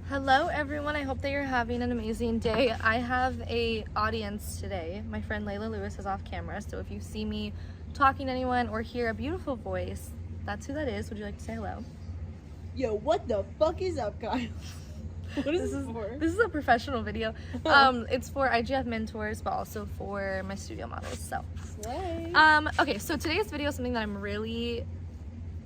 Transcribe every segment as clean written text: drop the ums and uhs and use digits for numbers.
Hello everyone, I hope that you're having an amazing day. I have a audience today. My friend Layla Lewis is off camera, so if you see me talking to anyone or hear a beautiful voice, that's who that is. Would you like to say hello? Yo, what the fuck is up, guys? What is this for? This is a professional video. It's for IGF mentors, but also for my studio models. So, okay, so today's video is something that I'm really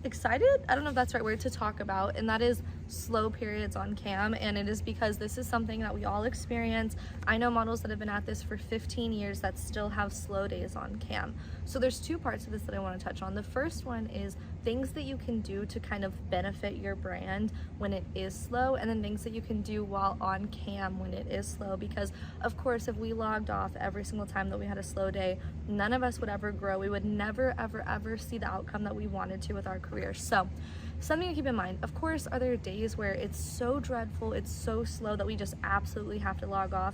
excited, I don't know if that's the right word, to talk about, and that is slow periods on cam. And it is because this is something that we all experience. I know models that have been at this for 15 years that still have slow days on cam. So there's two parts of this that I want to touch on. The first one is things that you can do to kind of benefit your brand when it is slow, and then things that you can do while on cam when it is slow, because of course if we logged off every single time that we had a slow day, none of us would ever grow. We would never ever see the outcome that we wanted to with our career. So something to keep in mind, of course, are there days where it's so dreadful, it's so slow that we just absolutely have to log off?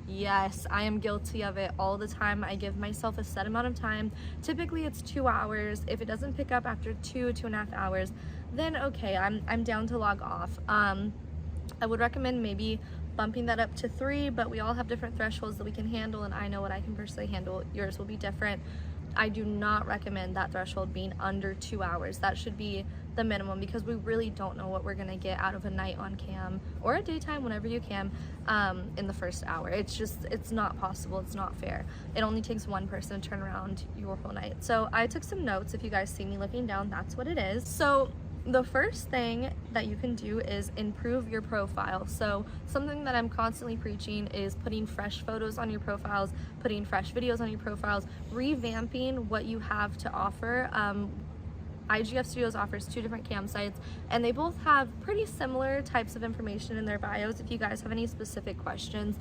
Yes, I am guilty of it all the time. I give myself a set amount of time. Typically it's 2 hours. If it doesn't pick up after 2.5 hours, then okay, I'm down to log off. I would recommend maybe bumping that up to 3, but we all have different thresholds that we can handle, and I know what I can personally handle. Yours will be different. I do not recommend that threshold being under 2 hours. That should be the minimum, because we really don't know what we're gonna get out of a night on cam or a daytime, whenever you can, in the first hour. It's not possible. It's not fair. It only takes one person to turn around your whole night. So I took some notes. If you guys see me looking down, that's what it is. So the first thing that you can do is improve your profile. So something that I'm constantly preaching is putting fresh photos on your profiles, putting fresh videos on your profiles, revamping what you have to offer. IGF Studios offers 2 different cam sites, and they both have pretty similar types of information in their bios. If you guys have any specific questions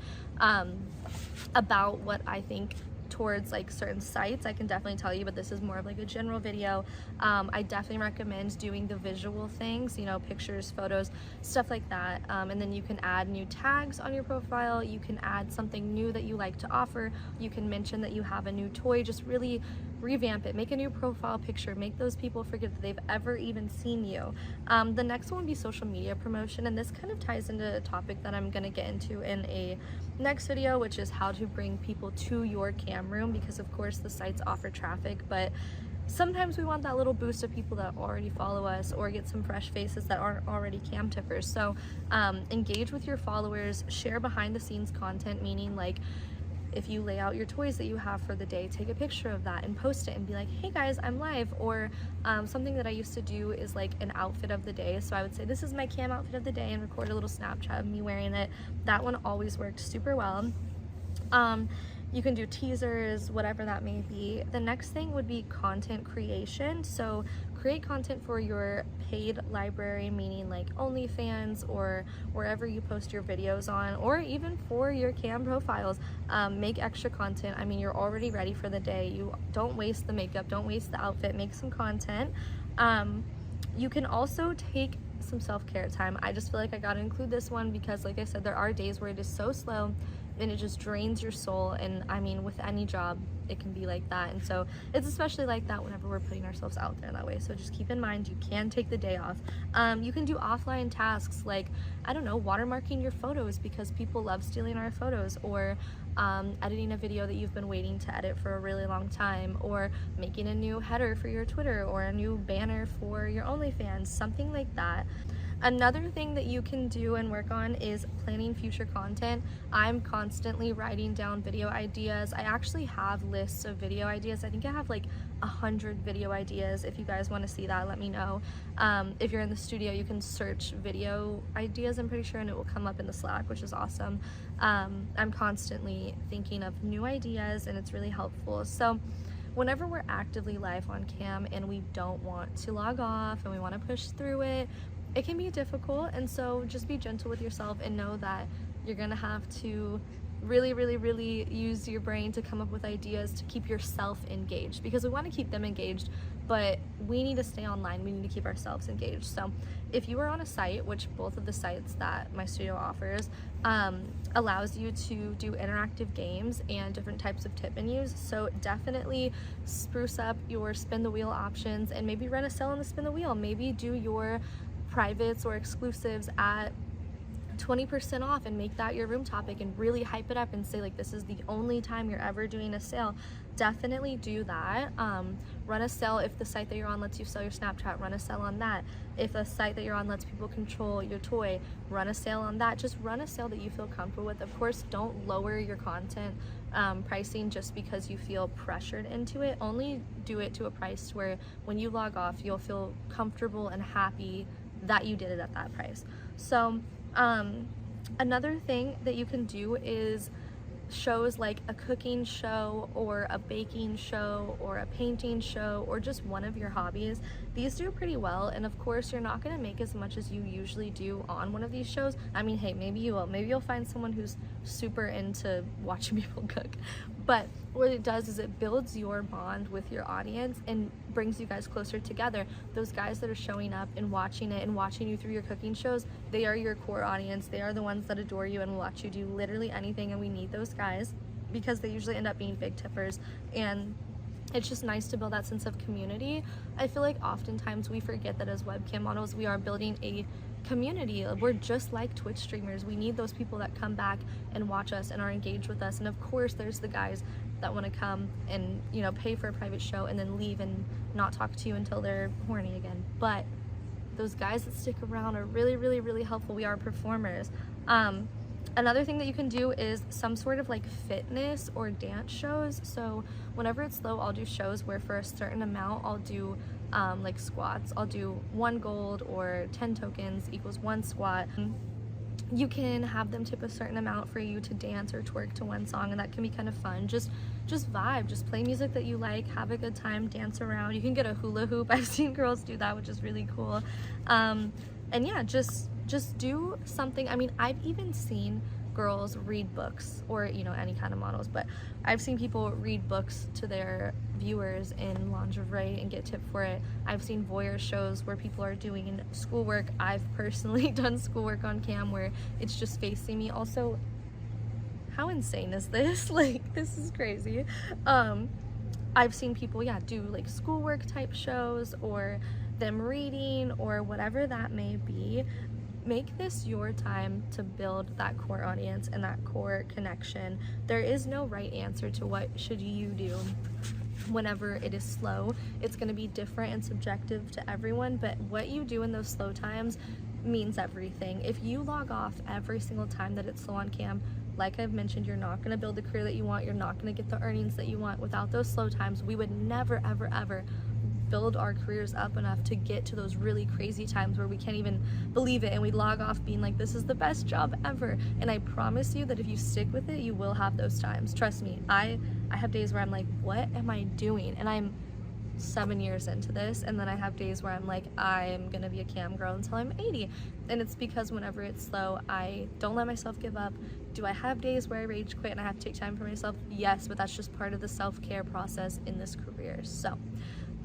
about what I think towards like certain sites, I can definitely tell you, but this is more of like a general video. I definitely recommend doing the visual things, you know, pictures, photos, stuff like that, and then you can add new tags on your profile. You can add something new that you like to offer. You can mention that you have a new toy. Just really revamp it, make a new profile picture, make those people forget that they've ever even seen you. The next one would be social media promotion, and this kind of ties into a topic that I'm going to get into in a next video, which is how to bring people to your cam room, because of course the sites offer traffic, but sometimes we want that little boost of people that already follow us, or get some fresh faces that aren't already cam tippers. So engage with your followers, share behind the scenes content, meaning like if you lay out your toys that you have for the day, take a picture of that and post it and be like, hey guys, I'm live. Or something that I used to do is like an outfit of the day. So I would say, this is my cam outfit of the day, and record a little Snapchat of me wearing it. That one always worked super well. You can do teasers, whatever that may be. The next thing would be content creation. So create content for your paid library, meaning like OnlyFans or wherever you post your videos on, or even for your cam profiles. Make extra content. I mean, you're already ready for the day. You don't waste the makeup, don't waste the outfit, make some content. You can also take some self-care time. I just feel like I gotta include this one because, like I said, there are days where it is so slow and it just drains your soul, and I mean, with any job it can be like that, and so it's especially like that whenever we're putting ourselves out there that way. So just keep in mind, you can take the day off. You can do offline tasks like, I don't know, watermarking your photos because people love stealing our photos, or editing a video that you've been waiting to edit for a really long time, or making a new header for your Twitter or a new banner for your OnlyFans, something like that. Another thing that you can do and work on is planning future content. I'm constantly writing down video ideas. I actually have lists of video ideas. I think I have like 100 video ideas. If you guys want to see that, let me know. If you're in the studio, you can search video ideas, I'm pretty sure, and it will come up in the Slack, which is awesome. I'm constantly thinking of new ideas, and it's really helpful. So whenever we're actively live on cam and we don't want to log off and we want to push through it, it can be difficult, and so just be gentle with yourself and know that you're gonna have to really use your brain to come up with ideas to keep yourself engaged, because we want to keep them engaged, but we need to stay online. We need to keep ourselves engaged. So if you are on a site, which both of the sites that my studio offers allows you to do interactive games and different types of tip menus, so definitely spruce up your spin the wheel options and maybe run a sell on the spin the wheel. Maybe do your privates or exclusives at 20% off and make that your room topic and really hype it up and say like, this is the only time you're ever doing a sale. Definitely do that. Run a sale if the site that you're on lets you sell your Snapchat, run a sale on that. If a site that you're on lets people control your toy, run a sale on that. Just run a sale that you feel comfortable with. Of course, don't lower your content pricing just because you feel pressured into it. Only do it to a price where when you log off, you'll feel comfortable and happy that you did it at that price. So another thing that you can do is shows like a cooking show or a baking show or a painting show or just one of your hobbies. These do pretty well, and of course you're not going to make as much as you usually do on one of these shows. I mean, hey, maybe you will. Maybe you'll find someone who's super into watching people cook, but what it does is it builds your bond with your audience and brings you guys closer together. Those guys that are showing up and watching it and watching you through your cooking shows, they are your core audience. They are the ones that adore you and will watch you do literally anything, and we need those guys because they usually end up being big tippers, and it's just nice to build that sense of community. I feel like oftentimes we forget that as webcam models, we are building a community. We're just like Twitch streamers. We need those people that come back and watch us and are engaged with us. And of course there's the guys that want to come and, you know, pay for a private show and then leave and not talk to you until they're horny again. But those guys that stick around are really, really, really helpful. We are performers. Another thing that you can do is some sort of like fitness or dance shows. So whenever it's low, I'll do shows where for a certain amount I'll do like squats. I'll do 1 gold or 10 tokens equals 1 squat. You can have them tip a certain amount for you to dance or twerk to one song, and that can be kind of fun. Just vibe, just play music that you like, have a good time, dance around. You can get a hula hoop. I've seen girls do that, which is really cool. And yeah, just do something. I mean, I've even seen girls read books, or you know, any kind of models, but I've seen people read books to their viewers in lingerie and get tipped for it. I've seen voyeur shows where people are doing schoolwork. I've personally done schoolwork on cam where it's just facing me. Also, how insane is this? Like, this is crazy. I've seen people, yeah, do like schoolwork type shows or them reading or whatever that may be. Make this your time to build that core audience and that core connection. There is no right answer to what should you do whenever it is slow. It's going to be different and subjective to everyone, but what you do in those slow times means everything. If you log off every single time that it's slow on cam, like I've mentioned, you're not going to build the career that you want. You're not going to get the earnings that you want. Without those slow times, we would never, ever, ever build our careers up enough to get to those really crazy times where we can't even believe it and we log off being like, this is the best job ever. And I promise you that if you stick with it, you will have those times. Trust me, I have days where I'm like, what am I doing? And I'm 7 years into this, and then I have days where I'm like, I'm gonna be a cam girl until I'm 80. And it's because whenever it's slow, I don't let myself give up. Do I have days where I rage quit and I have to take time for myself? Yes, but that's just part of the self-care process in this career. So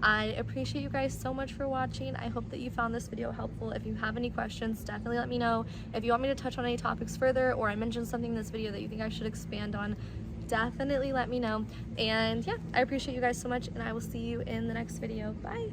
I appreciate you guys so much for watching. I hope that you found this video helpful. If you have any questions, definitely let me know. If you want me to touch on any topics further, or I mentioned something in this video that you think I should expand on, definitely let me know. And yeah, I appreciate you guys so much, and I will see you in the next video. Bye.